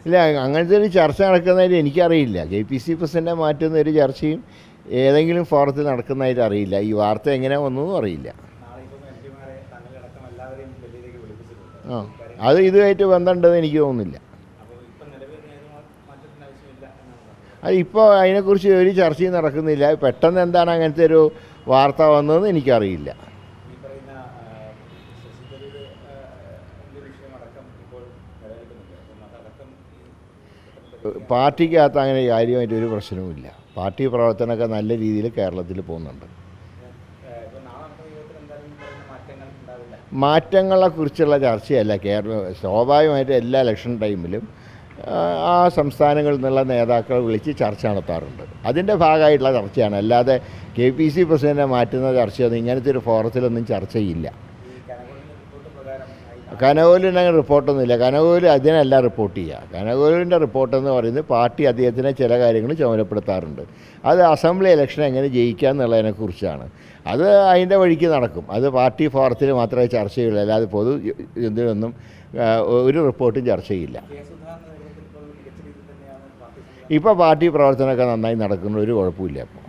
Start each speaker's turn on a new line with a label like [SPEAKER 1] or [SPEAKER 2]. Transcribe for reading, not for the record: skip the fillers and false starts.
[SPEAKER 1] ഇല്ല, അങ്ങനത്തെ ഒരു ചർച്ച നടക്കുന്നതായിട്ട് എനിക്കറിയില്ല. KPCC പ്രസിഡന്റിനെ മാറ്റുന്ന ഒരു ചർച്ചയും ഏതെങ്കിലും ഫോറത്തിൽ നടക്കുന്നതായിട്ട് അറിയില്ല. ഈ വാർത്ത എങ്ങനെ വന്നതെന്നും അറിയില്ല. അത് ഇതുമായിട്ട് ബന്ധമുണ്ടെന്ന് എനിക്ക് തോന്നുന്നില്ല. അത് ഇപ്പോൾ അതിനെക്കുറിച്ച് ഒരു ചർച്ചയും നടക്കുന്നില്ല. പെട്ടെന്ന് എന്താണ് അങ്ങനത്തെ ഒരു വാർത്ത വന്നതെന്ന് എനിക്കറിയില്ല. പാർട്ടിക്കകത്ത് അങ്ങനെ കാര്യമായിട്ട് ഒരു പ്രശ്നവുമില്ല. പാർട്ടി പ്രവർത്തനമൊക്കെ നല്ല രീതിയിൽ കേരളത്തിൽ പോകുന്നുണ്ട്. മാറ്റങ്ങളെക്കുറിച്ചുള്ള ചർച്ചയല്ല സ്വാഭാവികമായിട്ട് എല്ലാ ഇലക്ഷൻ ടൈമിലും ആ സംസ്ഥാനങ്ങളിൽ നിന്നുള്ള നേതാക്കളെ വിളിച്ച് ചർച്ച നടത്താറുണ്ട്. അതിൻ്റെ ഭാഗമായിട്ടുള്ള ചർച്ചയാണ്. അല്ലാതെ KPCC പ്രസിഡന്റിനെ മാറ്റുന്ന ചർച്ചയൊന്നും ഇങ്ങനത്തെ ഒരു ഫോറത്തിലൊന്നും ചർച്ചയില്ല. കനകോലിന് അങ്ങനെ റിപ്പോർട്ടൊന്നുമില്ല. കനകോല് അതിനല്ല റിപ്പോർട്ട് ചെയ്യുക. കനകോലിൻ്റെ റിപ്പോർട്ടെന്ന് പറയുന്നത് പാർട്ടി അദ്ദേഹത്തിനെ ചില കാര്യങ്ങൾ ചുമതലപ്പെടുത്താറുണ്ട്. അത് അസംബ്ലി ഇലക്ഷൻ എങ്ങനെ ജയിക്കുക എന്നുള്ളതിനെക്കുറിച്ചാണ്. അത് അതിൻ്റെ വഴിക്ക് നടക്കും. അത് പാർട്ടി ഫോറത്തിൽ മാത്രമേ ചർച്ച ചെയ്യുള്ളൂ. അല്ലാതെ പൊതു ഇതിനൊന്നും ഒരു റിപ്പോർട്ടും ചർച്ച ചെയ്യില്ല. ഇപ്പോൾ പാർട്ടി പ്രവർത്തനമൊക്കെ നന്നായി നടക്കുന്ന ഒരു കുഴപ്പമില്ല. ഇപ്പോൾ